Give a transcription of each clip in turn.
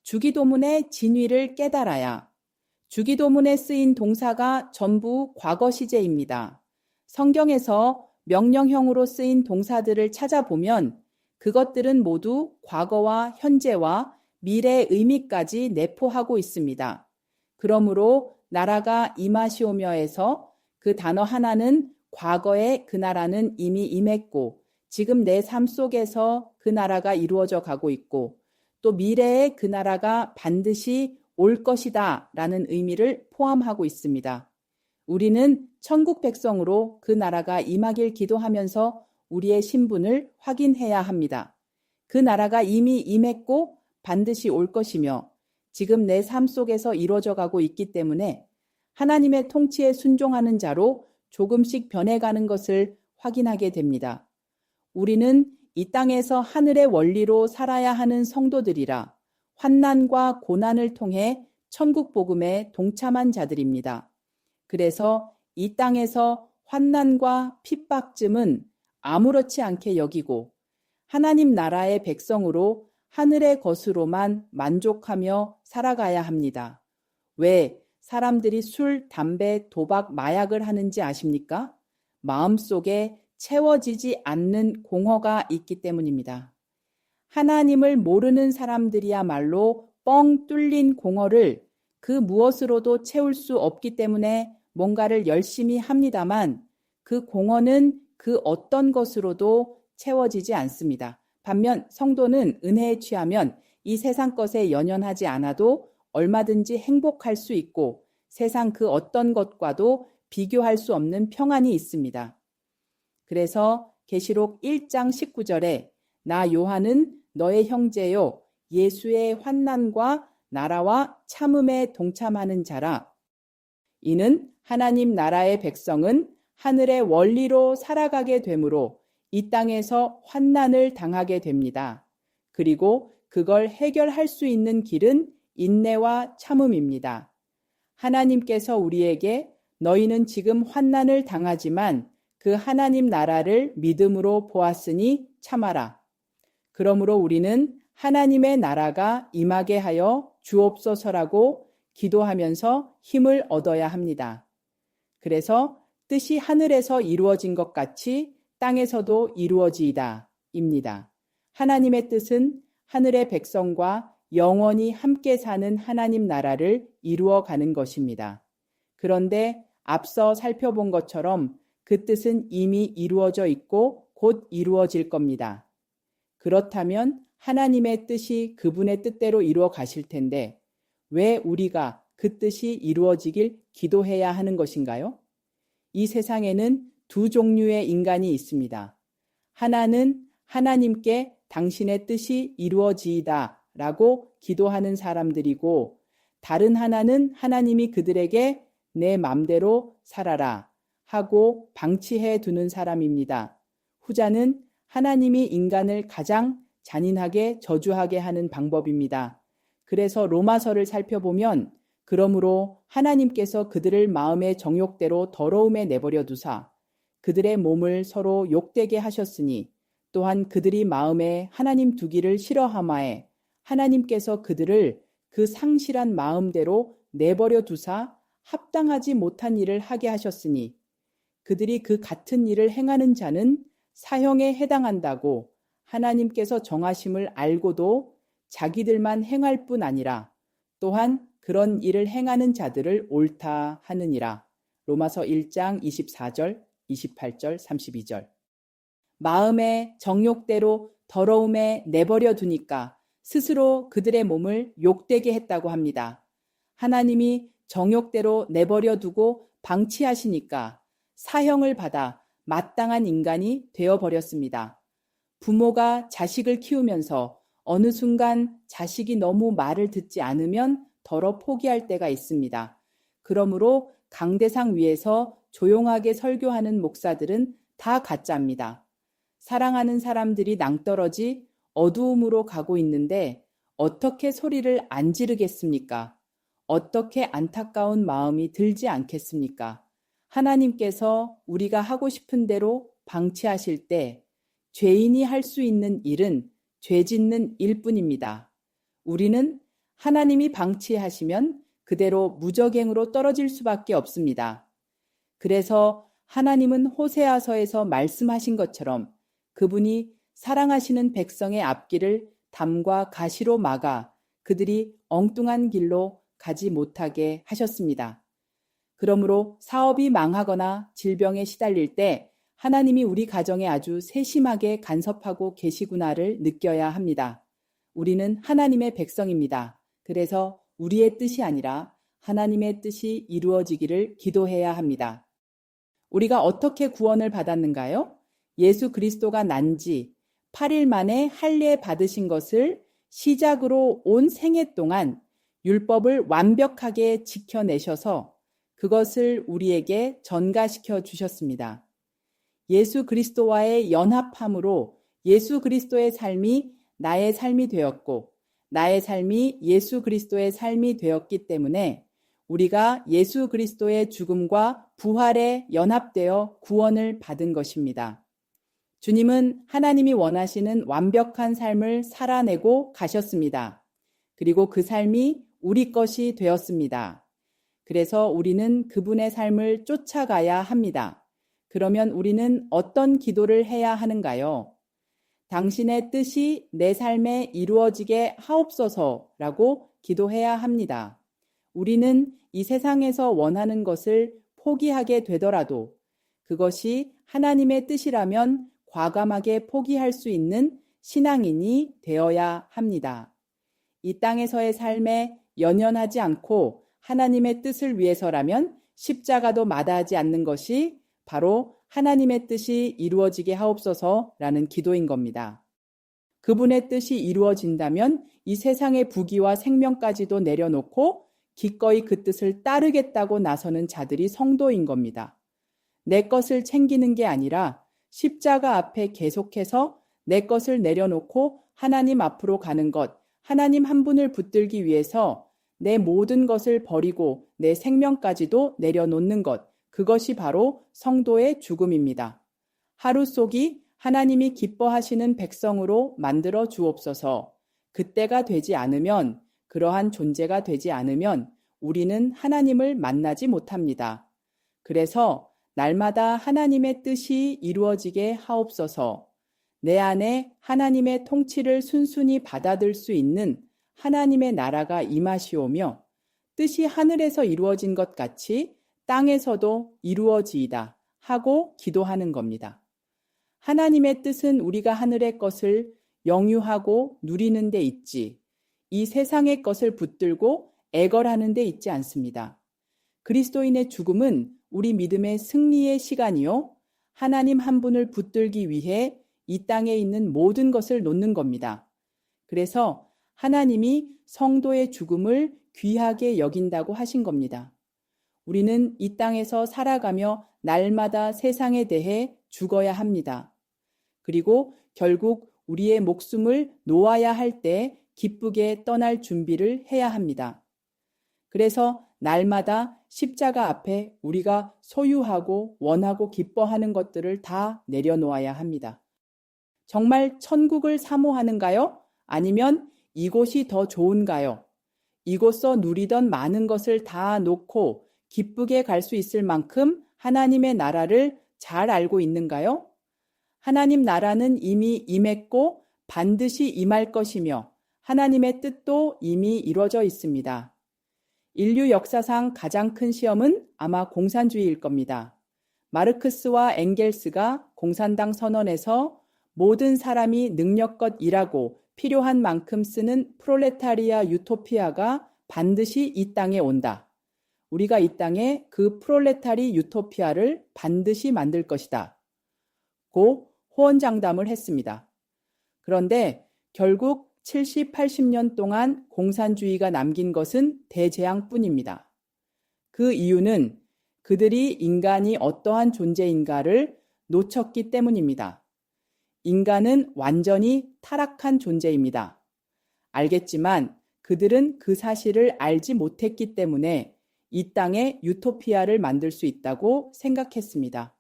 주기도문의 진위를 깨달아야. 주기도문에 쓰인 동사가 전부 과거 시제입니다. 성경에서 명령형으로 쓰인 동사들을 찾아보면 그것들은 모두 과거와 현재와 미래의 의미까지 내포하고 있습니다. 그러므로 나라가 임하시오며에서 그 단어 하나는 과거에 그 나라는 이미 임했고 지금 내 삶 속에서 그 나라가 이루어져 가고 있고 또 미래에 그 나라가 반드시 올 것이다 라는 의미를 포함하고 있습니다. 우리는 천국 백성으로 그 나라가 임하길 기도하면서 우리의 신분을 확인해야 합니다. 그 나라가 이미 임했고 반드시 올 것이며 지금 내 삶 속에서 이루어져 가고 있기 때문에 하나님의 통치에 순종하는 자로 조금씩 변해가는 것을 확인하게 됩니다. 우리는 이 땅에서 하늘의 원리로 살아야 하는 성도들이라 환난과 고난을 통해 천국 복음에 동참한 자들입니다. 그래서 이 땅에서 환난과 핍박쯤은 아무렇지 않게 여기고 하나님 나라의 백성으로 하늘의 것으로만 만족하며 살아가야 합니다. 왜 사람들이 술, 담배, 도박, 마약을 하는지 아십니까? 마음속에 채워지지 않는 공허가 있기 때문입니다. 하나님을 모르는 사람들이야말로 뻥 뚫린 공허를 그 무엇으로도 채울 수 없기 때문에 뭔가를 열심히 합니다만 그 공허는 그 어떤 것으로도 채워지지 않습니다. 반면 성도는 은혜에 취하면 이 세상 것에 연연하지 않아도 얼마든지 행복할 수 있고 세상 그 어떤 것과도 비교할 수 없는 평안이 있습니다. 그래서 계시록 1장 19절에 나 요한은 너의 형제요 예수의 환난과 나라와 참음에 동참하는 자라. 이는 하나님 나라의 백성은 하늘의 원리로 살아가게 되므로 이 땅에서 환난을 당하게 됩니다. 그리고 그걸 해결할 수 있는 길은 인내와 참음입니다. 하나님께서 우리에게 너희는 지금 환난을 당하지만 그 하나님 나라를 믿음으로 보았으니 참아라. 그러므로 우리는 하나님의 나라가 임하게 하여 주옵소서라고 기도하면서 힘을 얻어야 합니다. 그래서 뜻이 하늘에서 이루어진 것 같이 땅에서도 이루어지이다 입니다. 하나님의 뜻은 하늘의 백성과 영원히 함께 사는 하나님 나라를 이루어가는 것입니다. 그런데 앞서 살펴본 것처럼 그 뜻은 이미 이루어져 있고 곧 이루어질 겁니다. 그렇다면 하나님의 뜻이 그분의 뜻대로 이루어 가실 텐데 왜 우리가 그 뜻이 이루어지길 기도해야 하는 것인가요? 이 세상에는 두 종류의 인간이 있습니다. 하나는 하나님께 당신의 뜻이 이루어지이다 라고 기도하는 사람들이고 다른 하나는 하나님이 그들에게 내 맘대로 살아라 하고 방치해 두는 사람입니다. 후자는 하나님이 인간을 가장 잔인하게 저주하게 하는 방법입니다. 그래서 로마서를 살펴보면 그러므로 하나님께서 그들을 마음의 정욕대로 더러움에 내버려 두사 그들의 몸을 서로 욕되게 하셨으니 또한 그들이 마음에 하나님 두기를 싫어하마에 하나님께서 그들을 그 상실한 마음대로 내버려 두사 합당하지 못한 일을 하게 하셨으니 그들이 그 같은 일을 행하는 자는 사형에 해당한다고 하나님께서 정하심을 알고도 자기들만 행할 뿐 아니라 또한 그런 일을 행하는 자들을 옳다 하느니라. 로마서 1장 24절, 28절, 32절. 마음의 정욕대로 더러움에 내버려 두니까 스스로 그들의 몸을 욕되게 했다고 합니다. 하나님이 정욕대로 내버려 두고 방치하시니까 사형을 받아 마땅한 인간이 되어버렸습니다. 부모가 자식을 키우면서 어느 순간 자식이 너무 말을 듣지 않으면 덜어 포기할 때가 있습니다. 그러므로 강대상 위에서 조용하게 설교하는 목사들은 다 가짜입니다. 사랑하는 사람들이 낭떠러지 어두움으로 가고 있는데 어떻게 소리를 안 지르겠습니까? 어떻게 안타까운 마음이 들지 않겠습니까? 하나님께서 우리가 하고 싶은 대로 방치하실 때 죄인이 할 수 있는 일은 죄 짓는 일뿐입니다. 우리는 하나님이 방치하시면 그대로 무적행으로 떨어질 수밖에 없습니다. 그래서 하나님은 호세아서에서 말씀하신 것처럼 그분이 사랑하시는 백성의 앞길을 담과 가시로 막아 그들이 엉뚱한 길로 가지 못하게 하셨습니다. 그러므로 사업이 망하거나 질병에 시달릴 때 하나님이 우리 가정에 아주 세심하게 간섭하고 계시구나를 느껴야 합니다. 우리는 하나님의 백성입니다. 그래서 우리의 뜻이 아니라 하나님의 뜻이 이루어지기를 기도해야 합니다. 우리가 어떻게 구원을 받았는가요? 예수 그리스도가 난 지 8일 만에 할례 받으신 것을 시작으로 온 생애 동안 율법을 완벽하게 지켜내셔서 그것을 우리에게 전가시켜 주셨습니다. 예수 그리스도와의 연합함으로 예수 그리스도의 삶이 나의 삶이 되었고 나의 삶이 예수 그리스도의 삶이 되었기 때문에 우리가 예수 그리스도의 죽음과 부활에 연합되어 구원을 받은 것입니다. 주님은 하나님이 원하시는 완벽한 삶을 살아내고 가셨습니다. 그리고 그 삶이 우리 것이 되었습니다. 그래서 우리는 그분의 삶을 쫓아가야 합니다. 그러면 우리는 어떤 기도를 해야 하는가요? 당신의 뜻이 내 삶에 이루어지게 하옵소서라고 기도해야 합니다. 우리는 이 세상에서 원하는 것을 포기하게 되더라도 그것이 하나님의 뜻이라면 과감하게 포기할 수 있는 신앙인이 되어야 합니다. 이 땅에서의 삶에 연연하지 않고 하나님의 뜻을 위해서라면 십자가도 마다하지 않는 것이 바로 하나님의 뜻이 이루어지게 하옵소서라는 기도인 겁니다. 그분의 뜻이 이루어진다면 이 세상의 부귀와 생명까지도 내려놓고 기꺼이 그 뜻을 따르겠다고 나서는 자들이 성도인 겁니다. 내 것을 챙기는 게 아니라 십자가 앞에 계속해서 내 것을 내려놓고 하나님 앞으로 가는 것, 하나님 한 분을 붙들기 위해서 내 모든 것을 버리고 내 생명까지도 내려놓는 것, 그것이 바로 성도의 죽음입니다. 하루 속이 하나님이 기뻐하시는 백성으로 만들어 주옵소서. 그때가 되지 않으면, 그러한 존재가 되지 않으면 우리는 하나님을 만나지 못합니다. 그래서 날마다 하나님의 뜻이 이루어지게 하옵소서. 내 안에 하나님의 통치를 순순히 받아들 수 있는 하나님의 나라가 임하시오며 뜻이 하늘에서 이루어진 것 같이 땅에서도 이루어지이다 하고 기도하는 겁니다. 하나님의 뜻은 우리가 하늘의 것을 영유하고 누리는 데 있지 이 세상의 것을 붙들고 애걸하는 데 있지 않습니다. 그리스도인의 죽음은 우리 믿음의 승리의 시간이요. 하나님 한 분을 붙들기 위해 이 땅에 있는 모든 것을 놓는 겁니다. 그래서 하나님이 성도의 죽음을 귀하게 여긴다고 하신 겁니다. 우리는 이 땅에서 살아가며 날마다 세상에 대해 죽어야 합니다. 그리고 결국 우리의 목숨을 놓아야 할 때 기쁘게 떠날 준비를 해야 합니다. 그래서 날마다 십자가 앞에 우리가 소유하고 원하고 기뻐하는 것들을 다 내려놓아야 합니다. 정말 천국을 사모하는가요? 아니면 이곳이 더 좋은가요? 이곳서 누리던 많은 것을 다 놓고 기쁘게 갈 수 있을 만큼 하나님의 나라를 잘 알고 있는가요? 하나님 나라는 이미 임했고 반드시 임할 것이며 하나님의 뜻도 이미 이루어져 있습니다. 인류 역사상 가장 큰 시험은 아마 공산주의일 겁니다. 마르크스와 엥겔스가 공산당 선언에서 모든 사람이 능력껏 일하고 필요한 만큼 쓰는 프롤레타리아 유토피아가 반드시 이 땅에 온다. 우리가 이 땅에 그 프롤레타리 유토피아를 반드시 만들 것이다. 고 호언장담을 했습니다. 그런데 결국 70, 80년 동안 공산주의가 남긴 것은 대재앙뿐입니다. 그 이유는 그들이 인간이 어떠한 존재인가를 놓쳤기 때문입니다. 인간은 완전히 타락한 존재입니다. 알겠지만 그들은 그 사실을 알지 못했기 때문에 이 땅에 유토피아를 만들 수 있다고 생각했습니다.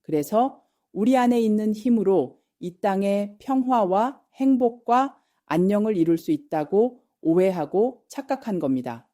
그래서 우리 안에 있는 힘으로 이 땅에 평화와 행복과 안녕을 이룰 수 있다고 오해하고 착각한 겁니다.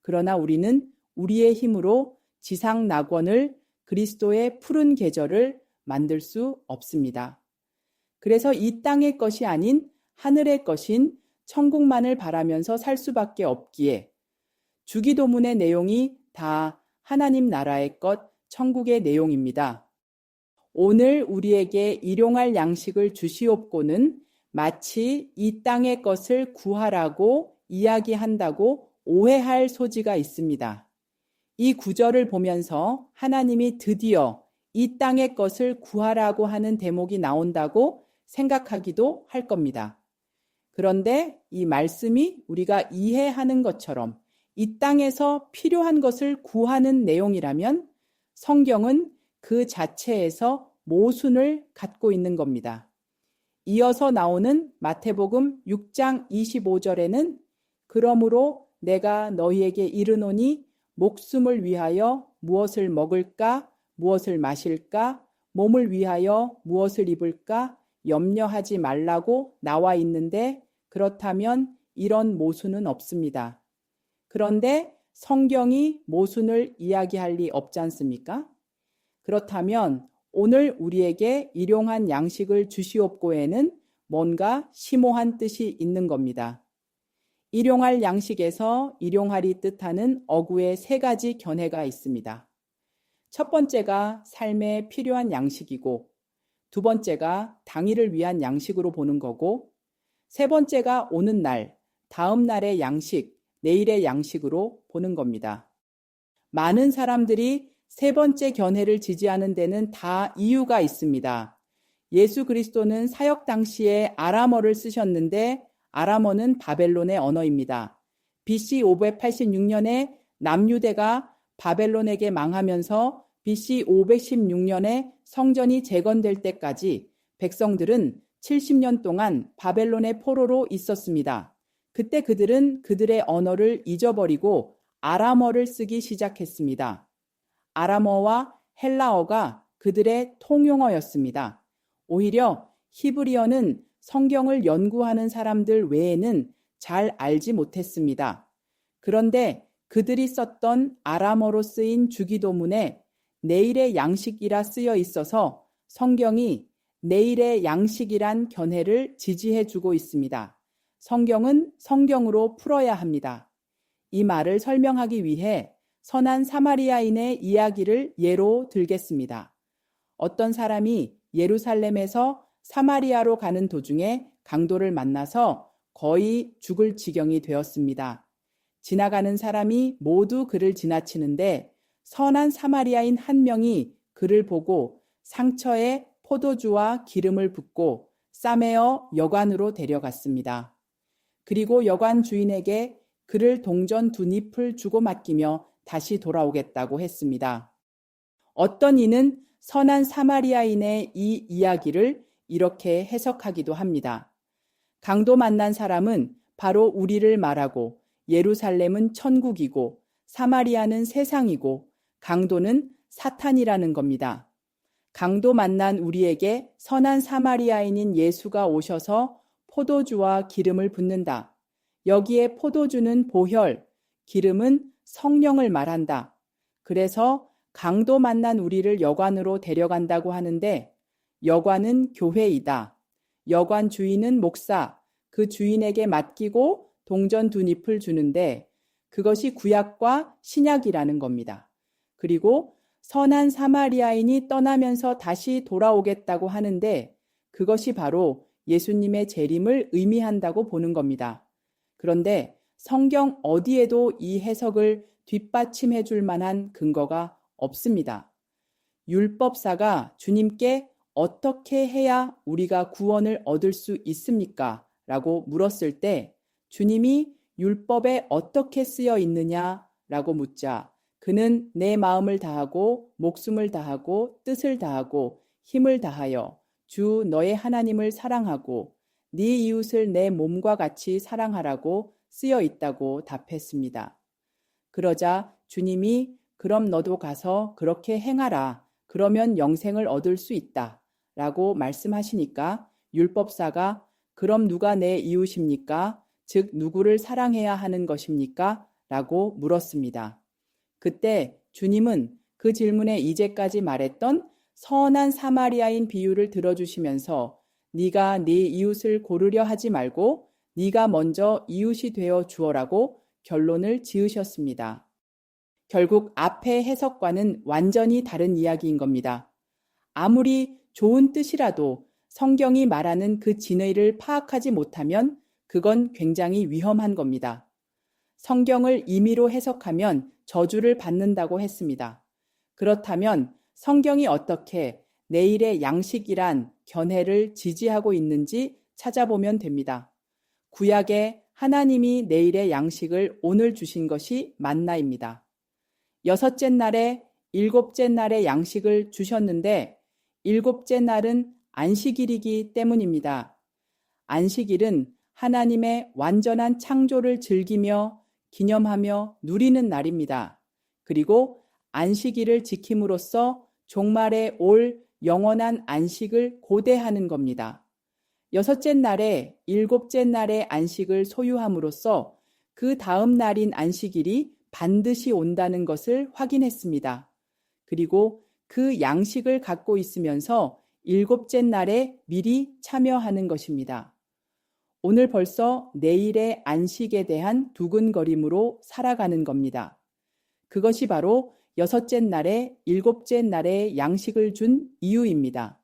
그러나 우리는 우리의 힘으로 지상 낙원을 그리스도의 푸른 계절을 만들 수 없습니다. 그래서 이 땅의 것이 아닌 하늘의 것인 천국만을 바라면서 살 수밖에 없기에 주기도문의 내용이 다 하나님 나라의 것, 천국의 내용입니다. 오늘 우리에게 일용할 양식을 주시옵고는 마치 이 땅의 것을 구하라고 이야기한다고 오해할 소지가 있습니다. 이 구절을 보면서 하나님이 드디어 이 땅의 것을 구하라고 하는 대목이 나온다고 생각하기도 할 겁니다. 그런데 이 말씀이 우리가 이해하는 것처럼 이 땅에서 필요한 것을 구하는 내용이라면 성경은 그 자체에서 모순을 갖고 있는 겁니다. 이어서 나오는 마태복음 6장 25절에는 그러므로 내가 너희에게 이르노니 목숨을 위하여 무엇을 먹을까, 무엇을 마실까, 몸을 위하여 무엇을 입을까 염려하지 말라고 나와 있는데 그렇다면 이런 모순은 없습니다. 그런데 성경이 모순을 이야기할 리 없지 않습니까? 그렇다면 오늘 우리에게 일용한 양식을 주시옵고에는 뭔가 심오한 뜻이 있는 겁니다. 일용할 양식에서 일용할이 뜻하는 어구의 세 가지 견해가 있습니다. 첫 번째가 삶에 필요한 양식이고, 두 번째가 당일을 위한 양식으로 보는 거고, 세 번째가 오는 날, 다음 날의 양식, 내일의 양식으로 보는 겁니다. 많은 사람들이 세 번째 견해를 지지하는 데는 다 이유가 있습니다. 예수 그리스도는 사역 당시에 아람어를 쓰셨는데 아람어는 바벨론의 언어입니다. BC 586년에 남유대가 바벨론에게 망하면서 BC 516년에 성전이 재건될 때까지 백성들은 70년 동안 바벨론의 포로로 있었습니다. 그때 그들은 그들의 언어를 잊어버리고 아람어를 쓰기 시작했습니다. 아람어와 헬라어가 그들의 통용어였습니다. 오히려 히브리어는 성경을 연구하는 사람들 외에는 잘 알지 못했습니다. 그런데 그들이 썼던 아람어로 쓰인 주기도문에 내일의 양식이라 쓰여 있어서 성경이 내일의 양식이란 견해를 지지해 주고 있습니다. 성경은 성경으로 풀어야 합니다. 이 말을 설명하기 위해 선한 사마리아인의 이야기를 예로 들겠습니다. 어떤 사람이 예루살렘에서 사마리아로 가는 도중에 강도를 만나서 거의 죽을 지경이 되었습니다. 지나가는 사람이 모두 그를 지나치는데 선한 사마리아인 한 명이 그를 보고 상처에 포도주와 기름을 붓고 싸매어 여관으로 데려갔습니다. 그리고 여관 주인에게 그를 동전 2잎을 주고 맡기며 다시 돌아오겠다고 했습니다. 어떤 이는 선한 사마리아인의 이 이야기를 이렇게 해석하기도 합니다. 강도 만난 사람은 바로 우리를 말하고 예루살렘은 천국이고 사마리아는 세상이고 강도는 사탄이라는 겁니다. 강도 만난 우리에게 선한 사마리아인인 예수가 오셔서 포도주와 기름을 붓는다. 여기에 포도주는 보혈, 기름은 성령을 말한다. 그래서 강도 만난 우리를 여관으로 데려간다고 하는데 여관은 교회이다. 여관 주인은 목사, 그 주인에게 맡기고 동전 2잎을 주는데 그것이 구약과 신약이라는 겁니다. 그리고 선한 사마리아인이 떠나면서 다시 돌아오겠다고 하는데 그것이 바로 예수님의 재림을 의미한다고 보는 겁니다. 그런데 성경 어디에도 이 해석을 뒷받침해 줄 만한 근거가 없습니다. 율법사가 주님께 어떻게 해야 우리가 구원을 얻을 수 있습니까? 라고 물었을 때 주님이 율법에 어떻게 쓰여 있느냐? 라고 묻자 그는 내 마음을 다하고 목숨을 다하고 뜻을 다하고 힘을 다하여 주 너의 하나님을 사랑하고 네 이웃을 내 몸과 같이 사랑하라고 쓰여 있다고 답했습니다. 그러자 주님이 그럼 너도 가서 그렇게 행하라. 그러면 영생을 얻을 수 있다. 라고 말씀하시니까 율법사가 그럼 누가 내 이웃입니까? 즉 누구를 사랑해야 하는 것입니까? 라고 물었습니다. 그때 주님은 그 질문에 이제까지 말했던 선한 사마리아인 비유를 들어주시면서 네가 네 이웃을 고르려 하지 말고 네가 먼저 이웃이 되어 주어라고 결론을 지으셨습니다. 결국 앞의 해석과는 완전히 다른 이야기인 겁니다. 아무리 좋은 뜻이라도 성경이 말하는 그 진의를 파악하지 못하면 그건 굉장히 위험한 겁니다. 성경을 임의로 해석하면 저주를 받는다고 했습니다. 그렇다면 성경이 어떻게 내일의 양식이란 견해를 지지하고 있는지 찾아보면 됩니다. 구약에 하나님이 내일의 양식을 오늘 주신 것이 만나입니다. 여섯째 날에 일곱째 날의 양식을 주셨는데 일곱째 날은 안식일이기 때문입니다. 안식일은 하나님의 완전한 창조를 즐기며 기념하며 누리는 날입니다. 그리고 안식일을 지킴으로써 종말에 올 영원한 안식을 고대하는 겁니다. 여섯째 날에 일곱째 날의 안식을 소유함으로써 그 다음 날인 안식일이 반드시 온다는 것을 확인했습니다. 그리고 그 양식을 갖고 있으면서 일곱째 날에 미리 참여하는 것입니다. 오늘 벌써 내일의 안식에 대한 두근거림으로 살아가는 겁니다. 그것이 바로 여섯째 날에 일곱째 날에 양식을 준 이유입니다.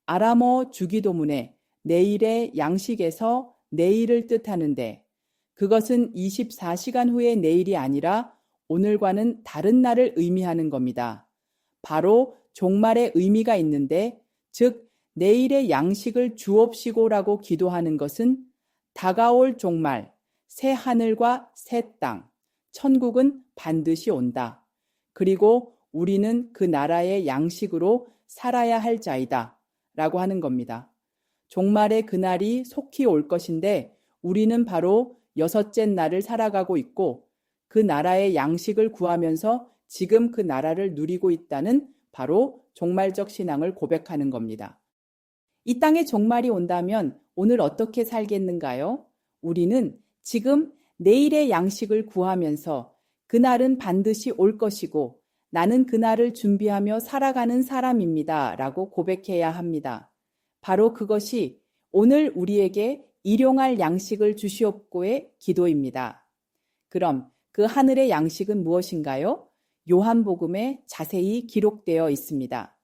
아람어 주기도문에 내일의 양식에서 내일을 뜻하는데 그것은 24시간 후의 내일이 아니라 오늘과는 다른 날을 의미하는 겁니다. 바로 종말의 의미가 있는데 즉 내일의 양식을 주옵시고라고 기도하는 것은 다가올 종말, 새 하늘과 새 땅, 천국은 반드시 온다. 그리고 우리는 그 나라의 양식으로 살아야 할 자이다. 라고 하는 겁니다. 종말의 그날이 속히 올 것인데 우리는 바로 여섯째 날을 살아가고 있고 그 나라의 양식을 구하면서 지금 그 나라를 누리고 있다는 바로 종말적 신앙을 고백하는 겁니다. 이 땅에 종말이 온다면 오늘 어떻게 살겠는가요? 우리는 지금 내일의 양식을 구하면서 그날은 반드시 올 것이고 나는 그날을 준비하며 살아가는 사람입니다. 라고 고백해야 합니다. 바로 그것이 오늘 우리에게 일용할 양식을 주시옵고의 기도입니다. 그럼 그 하늘의 양식은 무엇인가요? 요한복음에 자세히 기록되어 있습니다.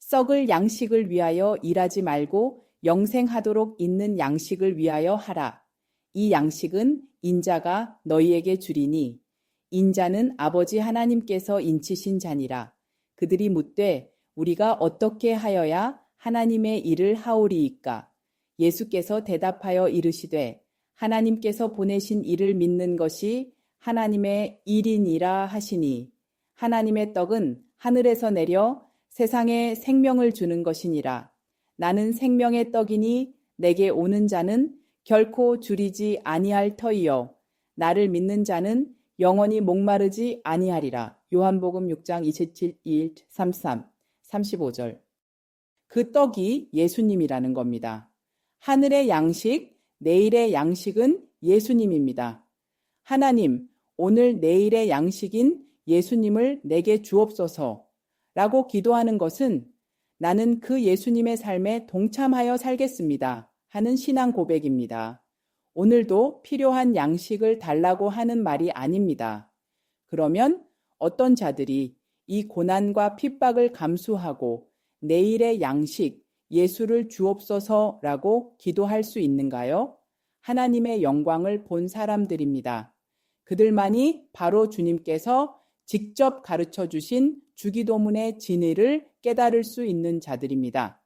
썩을 양식을 위하여 일하지 말고 영생하도록 있는 양식을 위하여 하라. 이 양식은 인자가 너희에게 주리니 인자는 아버지 하나님께서 인치신 자니라. 그들이 묻되 우리가 어떻게 하여야 하나님의 일을 하오리이까? 예수께서 대답하여 이르시되 하나님께서 보내신 이를 믿는 것이 하나님의 일이니라 하시니 하나님의 떡은 하늘에서 내려 세상에 생명을 주는 것이니라. 나는 생명의 떡이니 내게 오는 자는 결코 줄이지 아니할 터이요 나를 믿는 자는 영원히 목마르지 아니하리라. 요한복음 6장 27, 21, 33, 35절. 그 떡이 예수님이라는 겁니다. 하늘의 양식, 내일의 양식은 예수님입니다. 하나님, 오늘 내일의 양식인 예수님을 내게 주옵소서 라고 기도하는 것은 나는 그 예수님의 삶에 동참하여 살겠습니다 하는 신앙 고백입니다. 오늘도 필요한 양식을 달라고 하는 말이 아닙니다. 그러면 어떤 자들이 이 고난과 핍박을 감수하고 내일의 양식, 예수를 주옵소서라고 기도할 수 있는가요? 하나님의 영광을 본 사람들입니다. 그들만이 바로 주님께서 직접 가르쳐 주신 주기도문의 진의를 깨달을 수 있는 자들입니다.